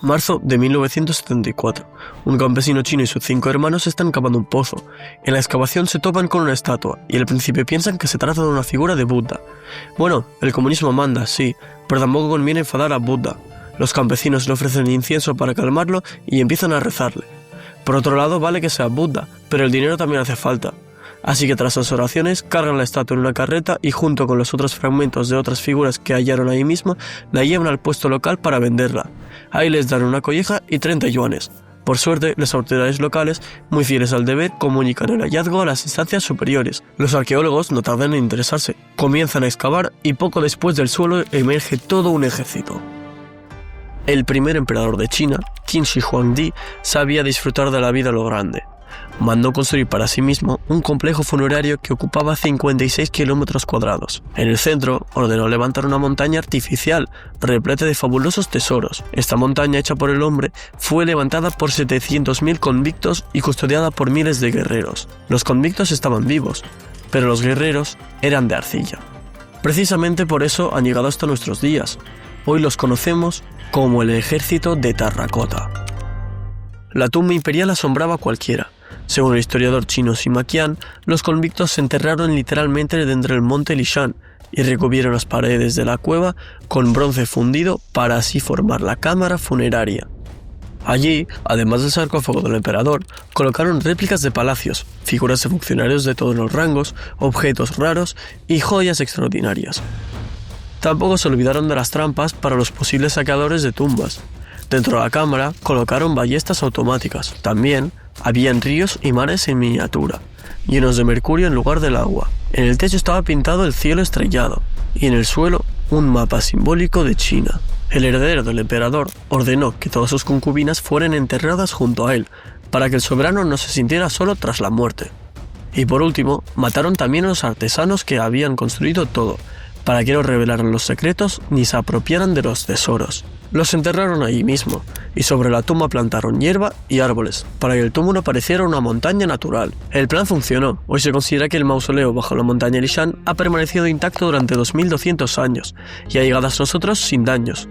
Marzo de 1974. Un campesino chino y sus 5 hermanos están cavando un pozo. En la excavación se topan con una estatua y al principio piensan que se trata de una figura de Buda. Bueno, el comunismo manda, sí, pero tampoco conviene enfadar a Buda. Los campesinos le ofrecen incienso para calmarlo y empiezan a rezarle. Por otro lado, vale que sea Buda, pero el dinero también hace falta. Así que tras las oraciones, cargan la estatua en una carreta y junto con los otros fragmentos de otras figuras que hallaron ahí mismo, la llevan al puesto local para venderla. Ahí les dan una colleja y 30 yuanes. Por suerte, las autoridades locales, muy fieles al deber, comunican el hallazgo a las instancias superiores. Los arqueólogos no tardan en interesarse, comienzan a excavar y poco después del suelo emerge todo un ejército. El primer emperador de China, Qin Shi Huangdi, sabía disfrutar de la vida a lo grande. Mandó construir para sí mismo un complejo funerario que ocupaba 56 kilómetros cuadrados. En el centro, ordenó levantar una montaña artificial, repleta de fabulosos tesoros. Esta montaña hecha por el hombre fue levantada por 700.000 convictos y custodiada por miles de guerreros. Los convictos estaban vivos, pero los guerreros eran de arcilla. Precisamente por eso han llegado hasta nuestros días. Hoy los conocemos como el ejército de terracota. La tumba imperial asombraba a cualquiera. Según el historiador chino Sima Qian, los convictos se enterraron literalmente dentro del monte Lishan y recubrieron las paredes de la cueva con bronce fundido para así formar la cámara funeraria. Allí, además del sarcófago del emperador, colocaron réplicas de palacios, figuras de funcionarios de todos los rangos, objetos raros y joyas extraordinarias. Tampoco se olvidaron de las trampas para los posibles saqueadores de tumbas. Dentro de la cámara colocaron ballestas automáticas. También habían ríos y mares en miniatura, llenos de mercurio en lugar del agua. En el techo estaba pintado el cielo estrellado y en el suelo un mapa simbólico de China. El heredero del emperador ordenó que todas sus concubinas fueran enterradas junto a él, para que el soberano no se sintiera solo tras la muerte. Y por último, mataron también a los artesanos que habían construido todo, para que no revelaran los secretos ni se apropiaran de los tesoros. Los enterraron allí mismo, y sobre la tumba plantaron hierba y árboles, para que el túmulo pareciera una montaña natural. El plan funcionó. Hoy se considera que el mausoleo bajo la montaña Lishan ha permanecido intacto durante 2200 años, y ha llegado hasta nosotros sin daños.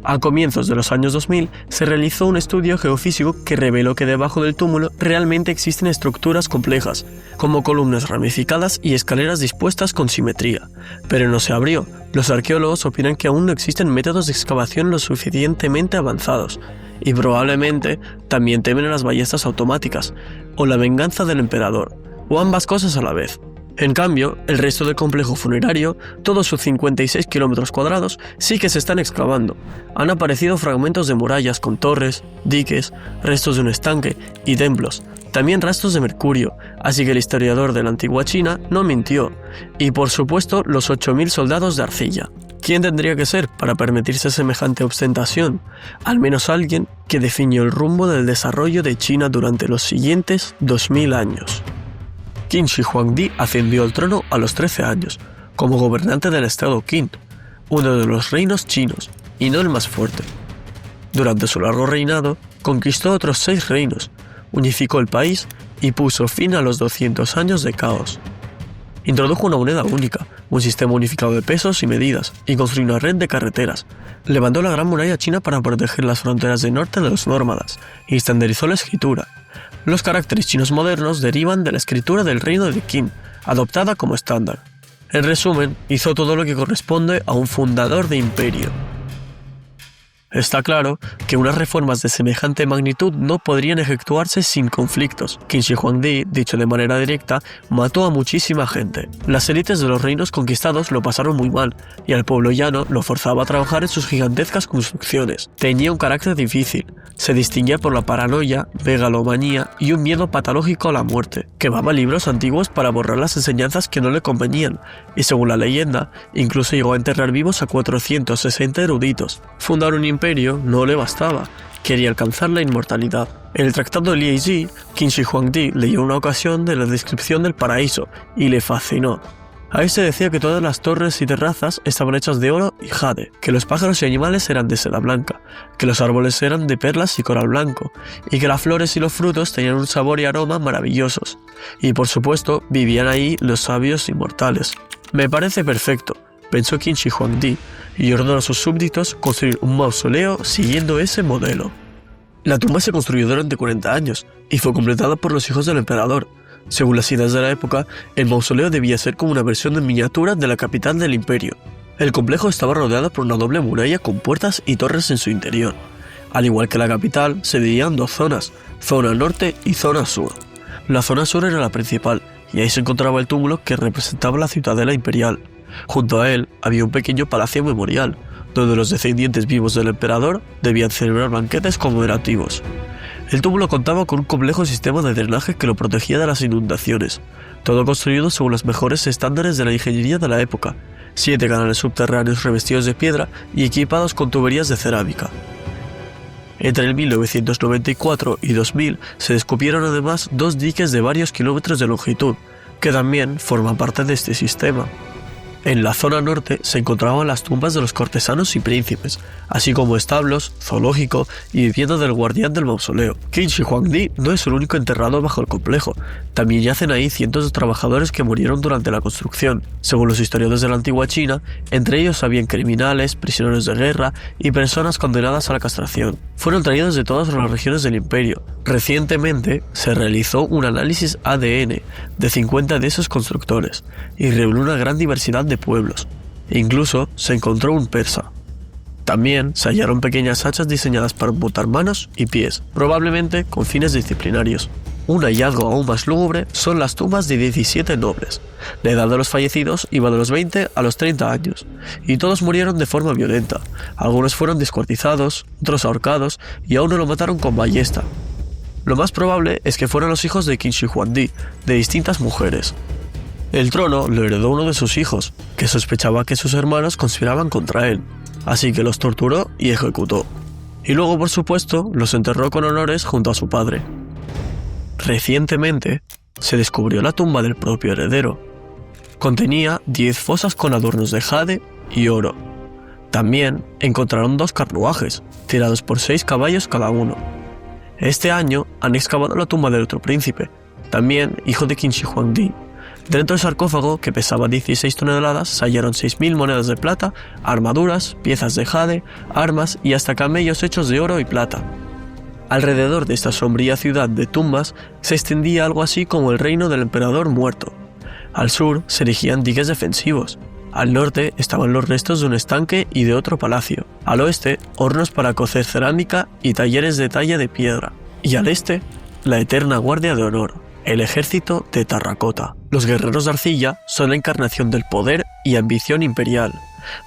A comienzos de los años 2000 se realizó un estudio geofísico que reveló que debajo del túmulo realmente existen estructuras complejas, como columnas ramificadas y escaleras dispuestas con simetría, pero no se abrió. Los arqueólogos opinan que aún no existen métodos de excavación lo suficientemente avanzados, y probablemente también temen a las ballestas automáticas, o la venganza del emperador, o ambas cosas a la vez. En cambio, el resto del complejo funerario, todos sus 56 kilómetros cuadrados, sí que se están excavando. Han aparecido fragmentos de murallas con torres, diques, restos de un estanque y templos, también rastros de mercurio, así que el historiador de la antigua China no mintió. Y por supuesto, los 8.000 soldados de arcilla. ¿Quién tendría que ser para permitirse semejante ostentación? Al menos alguien que definió el rumbo del desarrollo de China durante los siguientes 2000 años. Qin Shi Huangdi ascendió al trono a los 13 años, como gobernante del estado Qin, uno de los reinos chinos, y no el más fuerte. Durante su largo reinado, conquistó otros 6 reinos, unificó el país y puso fin a los 200 años de caos. Introdujo una moneda única, un sistema unificado de pesos y medidas, y construyó una red de carreteras. Levantó la Gran Muralla China para proteger las fronteras del norte de los nómadas, y estandarizó la escritura. Los caracteres chinos modernos derivan de la escritura del reino de Qin, adoptada como estándar. En resumen, hizo todo lo que corresponde a un fundador de imperio. Está claro que unas reformas de semejante magnitud no podrían efectuarse sin conflictos. Qin Shi Huangdi, dicho de manera directa, mató a muchísima gente. Las élites de los reinos conquistados lo pasaron muy mal, y al pueblo llano lo forzaba a trabajar en sus gigantescas construcciones. Tenía un carácter difícil, se distinguía por la paranoia, megalomanía y un miedo patológico a la muerte. Quemaba libros antiguos para borrar las enseñanzas que no le convenían, y según la leyenda, incluso llegó a enterrar vivos a 460 eruditos. Fundar un imperio no le bastaba, quería alcanzar la inmortalidad. En el tratado de Liezi, Qin Shi Huangdi leyó una ocasión de la descripción del paraíso y le fascinó. Ahí se decía que todas las torres y terrazas estaban hechas de oro y jade, que los pájaros y animales eran de seda blanca, que los árboles eran de perlas y coral blanco, y que las flores y los frutos tenían un sabor y aroma maravillosos. Y por supuesto, vivían ahí los sabios inmortales. Me parece perfecto, pensó Qin Shi Huangdi y ordenó a sus súbditos construir un mausoleo siguiendo ese modelo. La tumba se construyó durante 40 años y fue completada por los hijos del emperador. Según las ideas de la época, el mausoleo debía ser como una versión en miniatura de la capital del imperio. El complejo estaba rodeado por una doble muralla con puertas y torres en su interior. Al igual que la capital, se dividían dos zonas, zona norte y zona sur. La zona sur era la principal, y ahí se encontraba el túmulo que representaba la ciudadela imperial. Junto a él había un pequeño palacio memorial, donde los descendientes vivos del emperador debían celebrar banquetes conmemorativos. El túmulo contaba con un complejo sistema de drenaje que lo protegía de las inundaciones, todo construido según los mejores estándares de la ingeniería de la época, 7 canales subterráneos revestidos de piedra y equipados con tuberías de cerámica. Entre el 1994 y 2000 se descubrieron además 2 diques de varios kilómetros de longitud, que también forman parte de este sistema. En la zona norte se encontraban las tumbas de los cortesanos y príncipes, así como establos, zoológico y vivienda del guardián del mausoleo. Qin Shi Huangdi no es el único enterrado bajo el complejo, también yacen ahí cientos de trabajadores que murieron durante la construcción. Según los historiadores de la antigua China, entre ellos habían criminales, prisioneros de guerra y personas condenadas a la castración. Fueron traídos de todas las regiones del imperio. Recientemente se realizó un análisis ADN de 50 de esos constructores y reveló una gran diversidad de pueblos. Incluso se encontró un persa. También se hallaron pequeñas hachas diseñadas para amputar manos y pies, probablemente con fines disciplinarios. Un hallazgo aún más lúgubre son las tumbas de 17 nobles. La edad de los fallecidos iba de los 20 a los 30 años, y todos murieron de forma violenta. Algunos fueron descuartizados, otros ahorcados, y a uno lo mataron con ballesta. Lo más probable es que fueran los hijos de Qin Shi Huangdi, de distintas mujeres. El trono lo heredó uno de sus hijos, que sospechaba que sus hermanos conspiraban contra él, así que los torturó y ejecutó. Y luego, por supuesto, los enterró con honores junto a su padre. Recientemente, se descubrió la tumba del propio heredero. Contenía 10 fosas con adornos de jade y oro. También encontraron 2 carruajes, tirados por 6 caballos cada uno. Este año han excavado la tumba del otro príncipe, también hijo de Qin Shi Huangdi. Dentro del sarcófago, que pesaba 16 toneladas, se hallaron 6.000 monedas de plata, armaduras, piezas de jade, armas y hasta camellos hechos de oro y plata. Alrededor de esta sombría ciudad de tumbas se extendía algo así como el reino del emperador muerto. Al sur se erigían diques defensivos. Al norte estaban los restos de un estanque y de otro palacio. Al oeste, hornos para cocer cerámica y talleres de talla de piedra. Y al este, la eterna guardia de honor, el ejército de Terracota. Los guerreros de arcilla son la encarnación del poder y ambición imperial.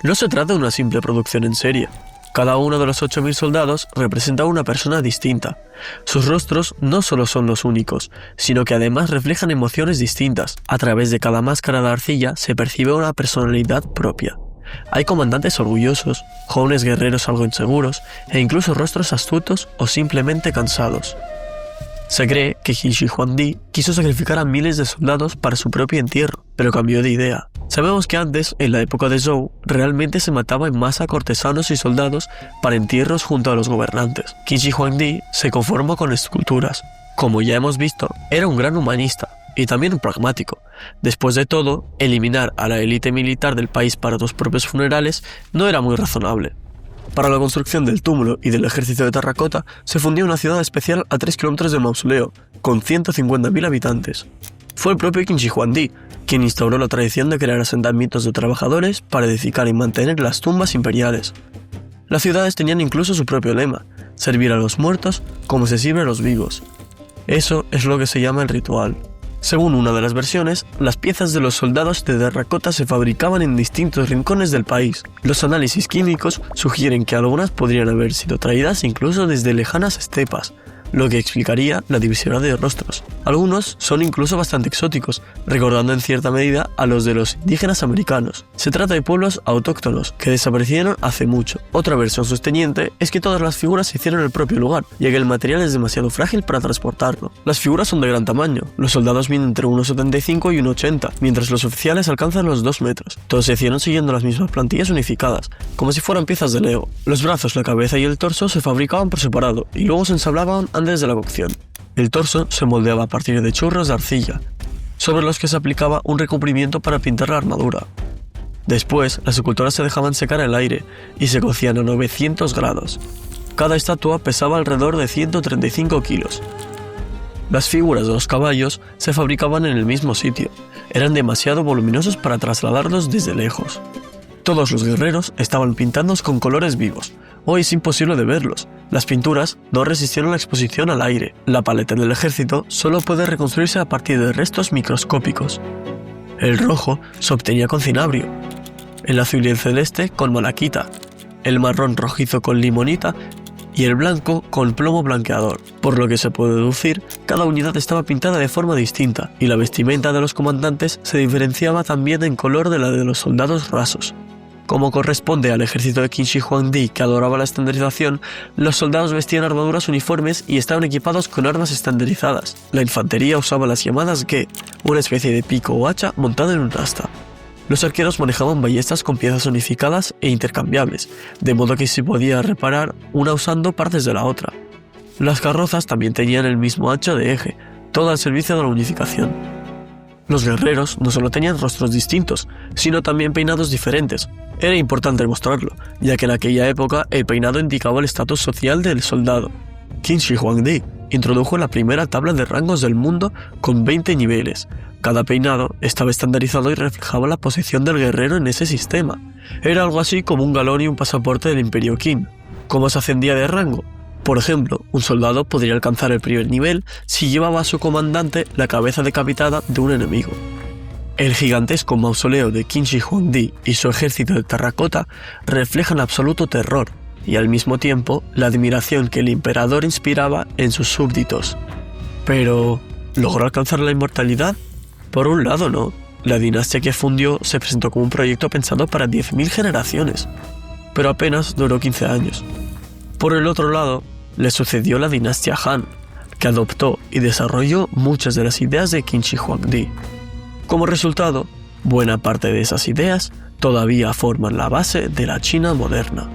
No se trata de una simple producción en serie. Cada uno de los 8.000 soldados representa a una persona distinta. Sus rostros no solo son los únicos, sino que además reflejan emociones distintas. A través de cada máscara de arcilla se percibe una personalidad propia. Hay comandantes orgullosos, jóvenes guerreros algo inseguros, e incluso rostros astutos o simplemente cansados. Se cree que Qin Shi Huangdi quiso sacrificar a miles de soldados para su propio entierro, pero cambió de idea. Sabemos que antes, en la época de Zhou, realmente se mataba en masa a cortesanos y soldados para entierros junto a los gobernantes. Qin Shi Huangdi se conformó con esculturas. Como ya hemos visto, era un gran humanista y también un pragmático. Después de todo, eliminar a la élite militar del país para tus propios funerales no era muy razonable. Para la construcción del túmulo y del ejército de Terracota se fundió una ciudad especial a 3 kilómetros del mausoleo, con 150.000 habitantes. Fue el propio Qin Shi Huangdi quien instauró la tradición de crear asentamientos de trabajadores para edificar y mantener las tumbas imperiales. Las ciudades tenían incluso su propio lema: servir a los muertos como se sirve a los vivos. Eso es lo que se llama el ritual. Según una de las versiones, las piezas de los soldados de Terracota se fabricaban en distintos rincones del país. Los análisis químicos sugieren que algunas podrían haber sido traídas incluso desde lejanas estepas, lo que explicaría la diversidad de rostros. Algunos son incluso bastante exóticos, recordando en cierta medida a los de los indígenas americanos. Se trata de pueblos autóctonos que desaparecieron hace mucho. Otra versión sosteniente es que todas las figuras se hicieron en el propio lugar, ya que el material es demasiado frágil para transportarlo. Las figuras son de gran tamaño, los soldados miden entre 1,75 y 1,80, mientras los oficiales alcanzan los 2 metros. Todos se hicieron siguiendo las mismas plantillas unificadas, como si fueran piezas de Lego. Los brazos, la cabeza y el torso se fabricaban por separado y luego se ensablaban antes de la cocción. El torso se moldeaba a partir de churros de arcilla, sobre los que se aplicaba un recubrimiento para pintar la armadura. Después, las esculturas se dejaban secar al aire y se cocían a 900 grados. Cada estatua pesaba alrededor de 135 kilos. Las figuras de los caballos se fabricaban en el mismo sitio. Eran demasiado voluminosos para trasladarlos desde lejos. Todos los guerreros estaban pintados con colores vivos. Hoy es imposible de verlos. Las pinturas no resistieron la exposición al aire. La paleta del ejército solo puede reconstruirse a partir de restos microscópicos. El rojo se obtenía con cinabrio, el azul y el celeste con malaquita, el marrón rojizo con limonita y el blanco con plomo blanqueador, por lo que se puede deducir, cada unidad estaba pintada de forma distinta y la vestimenta de los comandantes se diferenciaba también en color de la de los soldados rasos. Como corresponde al ejército de Qin Shi Huangdi, que adoraba la estandarización, los soldados vestían armaduras uniformes y estaban equipados con armas estandarizadas. La infantería usaba las llamadas Ge, una especie de pico o hacha montada en un asta. Los arqueros manejaban ballestas con piezas unificadas e intercambiables, de modo que se podía reparar una usando partes de la otra. Las carrozas también tenían el mismo hacha de eje, todo al servicio de la unificación. Los guerreros no solo tenían rostros distintos, sino también peinados diferentes. Era importante mostrarlo, ya que en aquella época el peinado indicaba el estatus social del soldado. Qin Shi Huangdi introdujo la primera tabla de rangos del mundo con 20 niveles. Cada peinado estaba estandarizado y reflejaba la posición del guerrero en ese sistema. Era algo así como un galón y un pasaporte del Imperio Qin. ¿Cómo se ascendía de rango? Por ejemplo, un soldado podría alcanzar el primer nivel si llevaba a su comandante la cabeza decapitada de un enemigo. El gigantesco mausoleo de Qin Shi Huangdi y su ejército de terracota reflejan absoluto terror y al mismo tiempo la admiración que el emperador inspiraba en sus súbditos. Pero, ¿logró alcanzar la inmortalidad? Por un lado no. La dinastía que fundió se presentó como un proyecto pensado para 10.000 generaciones, pero apenas duró 15 años. Por el otro lado, le sucedió la dinastía Han, que adoptó y desarrolló muchas de las ideas de Qin Shi Huangdi. Como resultado, buena parte de esas ideas todavía forman la base de la China moderna.